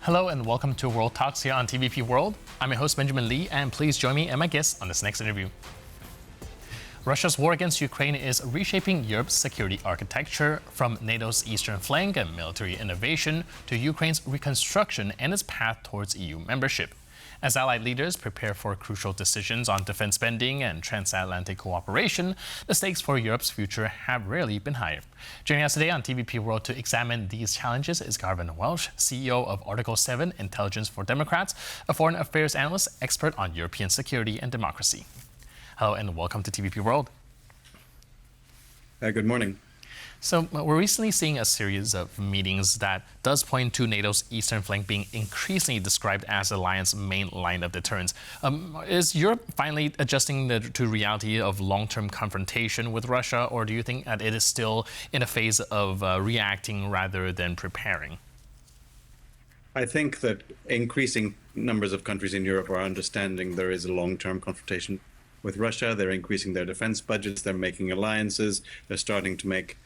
Hello and welcome to World Talks here on TVP World. I'm your host Benjamin Lee, and please join me and my guests on this next interview. Russia's war against Ukraine is reshaping Europe's security architecture, from NATO's eastern flank and military innovation to Ukraine's reconstruction and its path towards EU membership. As allied leaders prepare for crucial decisions on defense spending and transatlantic cooperation, the stakes for Europe's future have rarely been higher. Joining us today on TVP World to examine these challenges is Garvan Walshe, CEO of Article 7 Intelligence for Democrats, a foreign affairs analyst expert on European security and democracy. Hello and welcome to TVP World. Good morning. So we're recently seeing a series of meetings that does point to NATO's eastern flank being increasingly described as the alliance's main line of deterrence. Is Europe finally adjusting to reality of long-term confrontation with Russia, or do you think that it is still in a phase of reacting rather than preparing? I think that increasing numbers of countries in Europe are understanding there is a long-term confrontation with Russia. They're increasing their defense budgets, they're making alliances, they're starting to make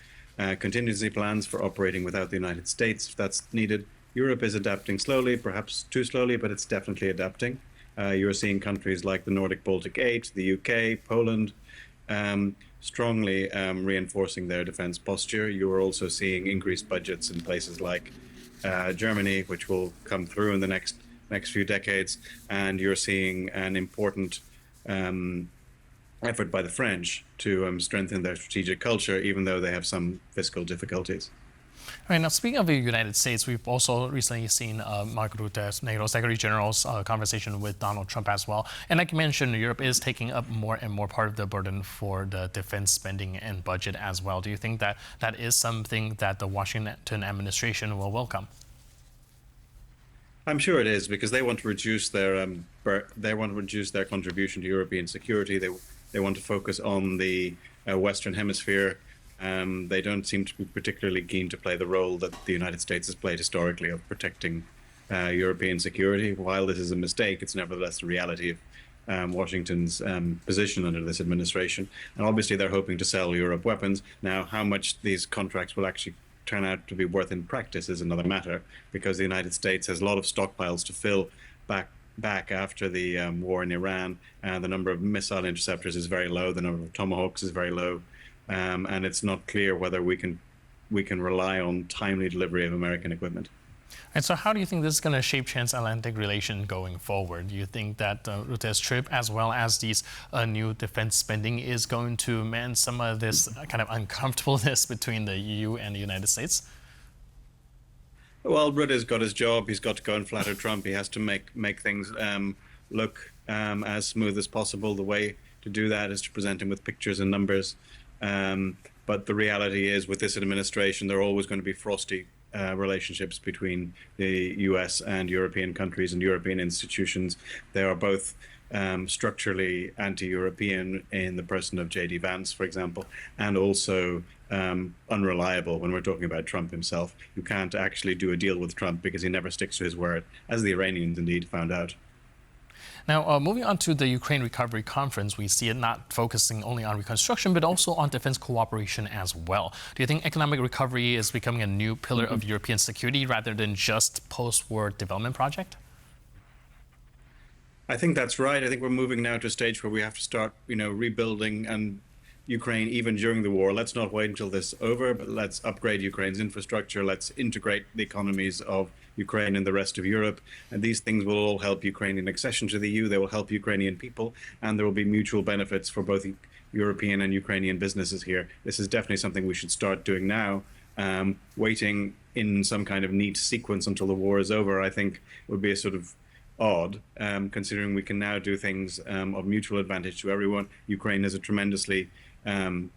contingency plans for operating without the United States if that's needed. Europe is adapting slowly, perhaps too slowly, but it's definitely adapting. You're seeing countries like the Nordic Baltic 8, the UK, Poland, strongly reinforcing their defense posture. You are also seeing increased budgets in places like Germany, which will come through in the next few decades, and you're seeing an important effort by the French to strengthen their strategic culture, even though they have some fiscal difficulties. All right, now speaking of the United States, we've also recently seen Mark Rutte's NATO Secretary General's conversation with Donald Trump as well. And like you mentioned, Europe is taking up more and more part of the burden for the defense spending and budget as well. Do you think that that is something that the Washington administration will welcome? I'm sure it is, because they want to reduce their contribution to European security. They want to focus on the Western Hemisphere. They don't seem to be particularly keen to play the role that the United States has played historically of protecting European security. While this is a mistake, it's nevertheless the reality of Washington's position under this administration. And obviously they're hoping to sell Europe weapons. Now, how much these contracts will actually turn out to be worth in practice is another matter, because the United States has a lot of stockpiles to fill back after the war in Iran. The number of missile interceptors is very low, the number of Tomahawks is very low, and it's not clear whether we can rely on timely delivery of American equipment. And so how do you think this is going to shape transatlantic relations going forward? Do you think that Rutte's trip, as well as these new defense spending, is going to mend some of this kind of uncomfortableness between the EU and the United States? Well, Rutte's got his job. He's got to go and flatter Trump. He has to make things look as smooth as possible. The way to do that is to present him with pictures and numbers. But the reality is, with this administration, there are always going to be frosty relationships between the US and European countries and European institutions. They are both structurally anti-European in the person of J.D. Vance, for example, and also unreliable when we're talking about Trump himself. You can't actually do a deal with Trump because he never sticks to his word, as the Iranians indeed found out. Now, moving on to the Ukraine Recovery Conference, we see it not focusing only on reconstruction, but also on defense cooperation as well. Do you think economic recovery is becoming a new pillar of European security rather than just post-war development project? I think that's right. I think we're moving now to a stage where we have to start, rebuilding and Ukraine even during the war. Let's not wait until this is over, but let's upgrade Ukraine's infrastructure. Let's integrate the economies of Ukraine and the rest of Europe. And these things will all help Ukrainian accession to the EU. They will help Ukrainian people, and there will be mutual benefits for both European and Ukrainian businesses here. This is definitely something we should start doing now. Waiting in some kind of neat sequence until the war is over, I think, would be a sort of odd, considering we can now do things of mutual advantage to everyone. Ukraine is a tremendously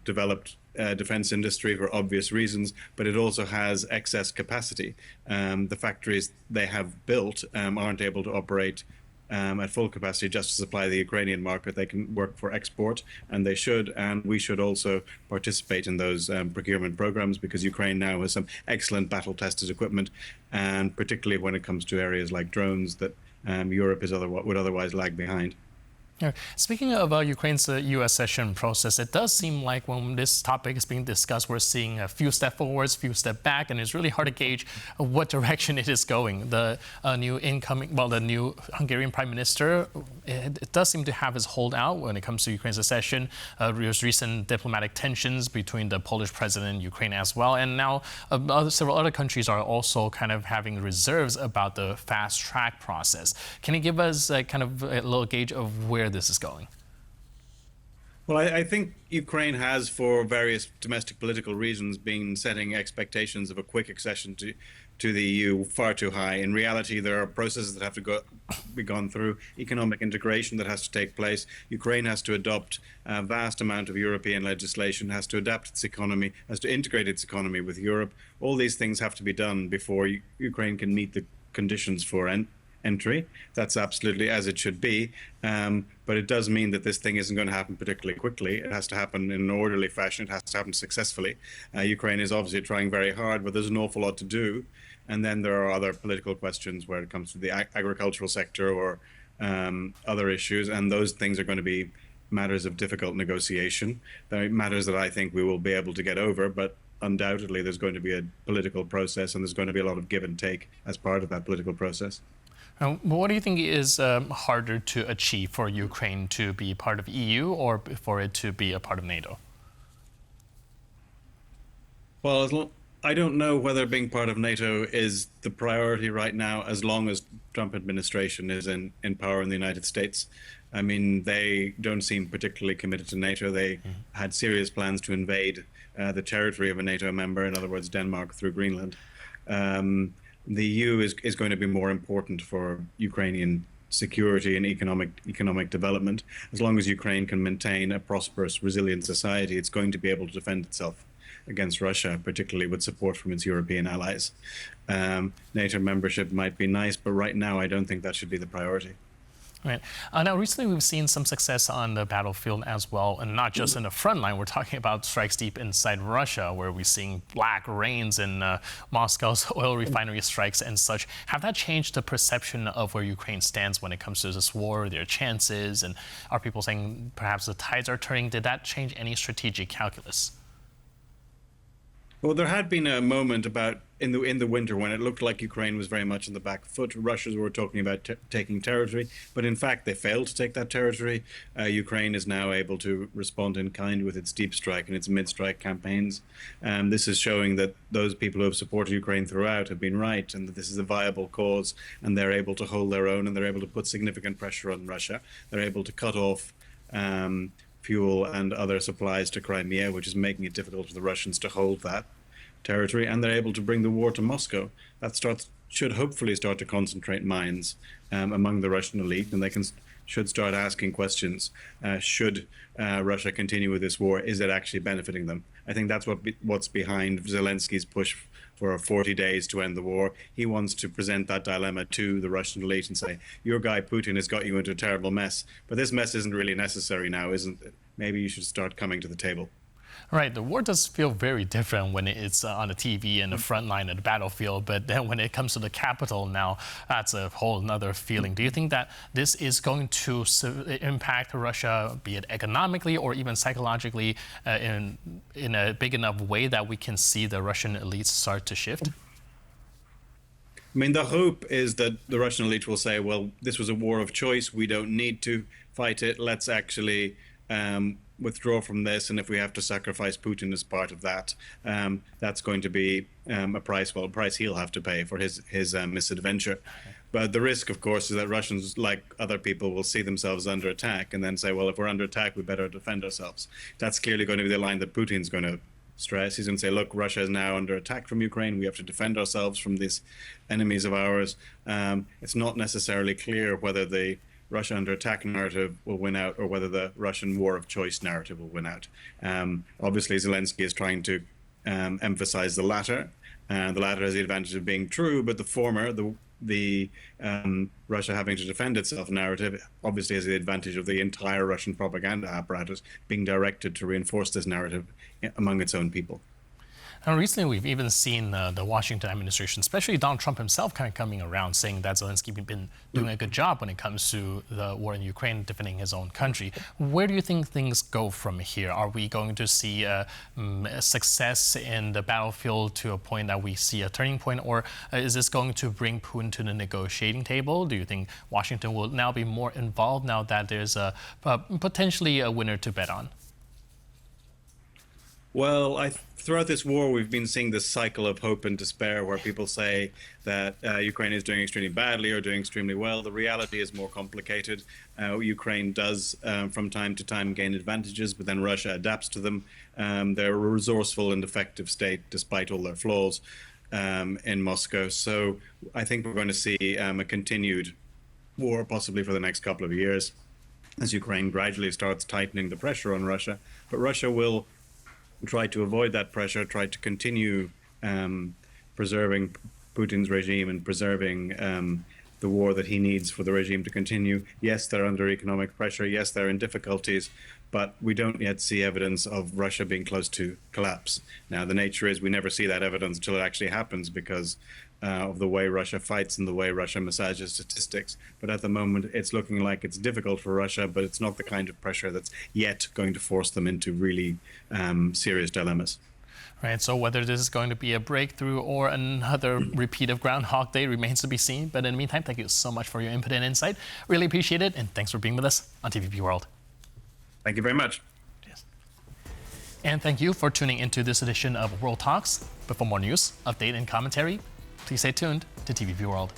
developed defense industry for obvious reasons, but it also has excess capacity. The factories they have built aren't able to operate at full capacity just to supply the Ukrainian market. They can work for export, and they should, and we should also participate in those procurement programs, because Ukraine now has some excellent battle-tested equipment, and particularly when it comes to areas like drones that Europe would otherwise lag behind. Yeah. Speaking of Ukraine's U.S. session process, it does seem like when this topic is being discussed, we're seeing a few steps forwards, few steps back, and it's really hard to gauge what direction it is going. The the new Hungarian Prime Minister, it does seem to have his hold out when it comes to Ukraine's accession. There's recent diplomatic tensions between the Polish president and Ukraine as well, and now several other countries are also kind of having reserves about the fast track process. Can you give us kind of a little gauge of where this is going? Well, I think Ukraine has, for various domestic political reasons, been setting expectations of a quick accession to the EU far too high. In reality, there are processes that have to be gone through, economic integration that has to take place. Ukraine has to adopt a vast amount of European legislation, has to adapt its economy, has to integrate its economy with Europe. All these things have to be done before Ukraine can meet the conditions for entry. That's absolutely as it should be. But it does mean that this thing isn't going to happen particularly quickly. It has to happen in an orderly fashion. It has to happen successfully. Ukraine is obviously trying very hard, but there's an awful lot to do. And then there are other political questions where it comes to the agricultural sector or other issues. And those things are going to be matters of difficult negotiation. They're matters that I think we will be able to get over, but undoubtedly there's going to be a political process and there's going to be a lot of give and take as part of that political process. What do you think is harder to achieve for Ukraine to be part of EU or for it to be a part of NATO? Well, I don't know whether being part of NATO is the priority right now, as long as Trump administration is in power in the United States. I mean, they don't seem particularly committed to NATO. They had serious plans to invade the territory of a NATO member, in other words, Denmark through Greenland. The EU is going to be more important for Ukrainian security and economic development. As long as Ukraine can maintain a prosperous, resilient society, it's going to be able to defend itself against Russia, particularly with support from its European allies. NATO membership might be nice, but right now I don't think that should be the priority. Right. Now, recently we've seen some success on the battlefield as well, and not just in the front line. We're talking about strikes deep inside Russia, where we're seeing black rains in Moscow's oil refinery strikes and such. Have that changed the perception of where Ukraine stands when it comes to this war, their chances, and are people saying perhaps the tides are turning? Did that change any strategic calculus? Well, there had been a moment about in the winter when it looked like Ukraine was very much on the back foot. Russians were talking about taking territory, but in fact they failed to take that territory. Ukraine is now able to respond in kind with its deep strike and its mid-strike campaigns. This is showing that those people who have supported Ukraine throughout have been right, and that this is a viable cause, and they're able to hold their own, and they're able to put significant pressure on Russia. They're able to cut off fuel and other supplies to Crimea, which is making it difficult for the Russians to hold that territory, and they're able to bring the war to Moscow. That should hopefully start to concentrate minds among the Russian elite, and they should start asking questions. Should Russia continue with this war? Is it actually benefiting them? I think that's what's behind Zelensky's push for 40 days to end the war. He wants to present that dilemma to the Russian elite and say, your guy Putin has got you into a terrible mess, but this mess isn't really necessary now, isn't it? Maybe you should start coming to the table. Right, the war does feel very different when it's on the TV and the front line of the battlefield, but then when it comes to the capital now, that's a whole nother feeling. Do you think that this is going to impact Russia, be it economically or even psychologically, in a big enough way that we can see the Russian elites start to shift? I mean, the hope is that the Russian elite will say, well, this was a war of choice. We don't need to fight it. Let's actually withdraw from this, and if we have to sacrifice Putin as part of that, that's going to be a price he'll have to pay for his misadventure. But the risk, of course, is that Russians, like other people, will see themselves under attack and then say, well, if we're under attack, we better defend ourselves. That's clearly going to be the line that Putin's going to stress. He's going to say, look, Russia is now under attack from Ukraine. We have to defend ourselves from these enemies of ours. It's not necessarily clear whether the Russia under attack narrative will win out or whether the Russian war of choice narrative will win out. Obviously, Zelensky is trying to emphasize the latter. The latter has the advantage of being true, but the former, the Russia having to defend itself narrative, obviously has the advantage of the entire Russian propaganda apparatus being directed to reinforce this narrative among its own people. And recently, we've even seen the Washington administration, especially Donald Trump himself, kind of coming around saying that Zelensky has been doing a good job when it comes to the war in Ukraine, defending his own country. Where do you think things go from here? Are we going to see a success in the battlefield to a point that we see a turning point, or is this going to bring Putin to the negotiating table? Do you think Washington will now be more involved now that there's potentially a winner to bet on? Well, throughout this war, we've been seeing this cycle of hope and despair where people say that Ukraine is doing extremely badly or doing extremely well. The reality is more complicated. Ukraine does, from time to time, gain advantages, but then Russia adapts to them. They're a resourceful and effective state, despite all their flaws, in Moscow. So I think we're going to see a continued war, possibly for the next couple of years, as Ukraine gradually starts tightening the pressure on Russia. But Russia will try to avoid that pressure, try to continue preserving Putin's regime and preserving the war that he needs for the regime to continue. Yes, they're under economic pressure. Yes, they're in difficulties, but we don't yet see evidence of Russia being close to collapse. Now, the nature is we never see that evidence until it actually happens because of the way Russia fights and the way Russia massages statistics. But at the moment, it's looking like it's difficult for Russia, but it's not the kind of pressure that's yet going to force them into really serious dilemmas. Right, so whether this is going to be a breakthrough or another repeat of Groundhog Day remains to be seen. But in the meantime, thank you so much for your input and insight. Really appreciate it, and thanks for being with us on TVP World. Thank you very much. Yes. And thank you for tuning into this edition of World Talks. But for more news, update, and commentary, please stay tuned to TVP World.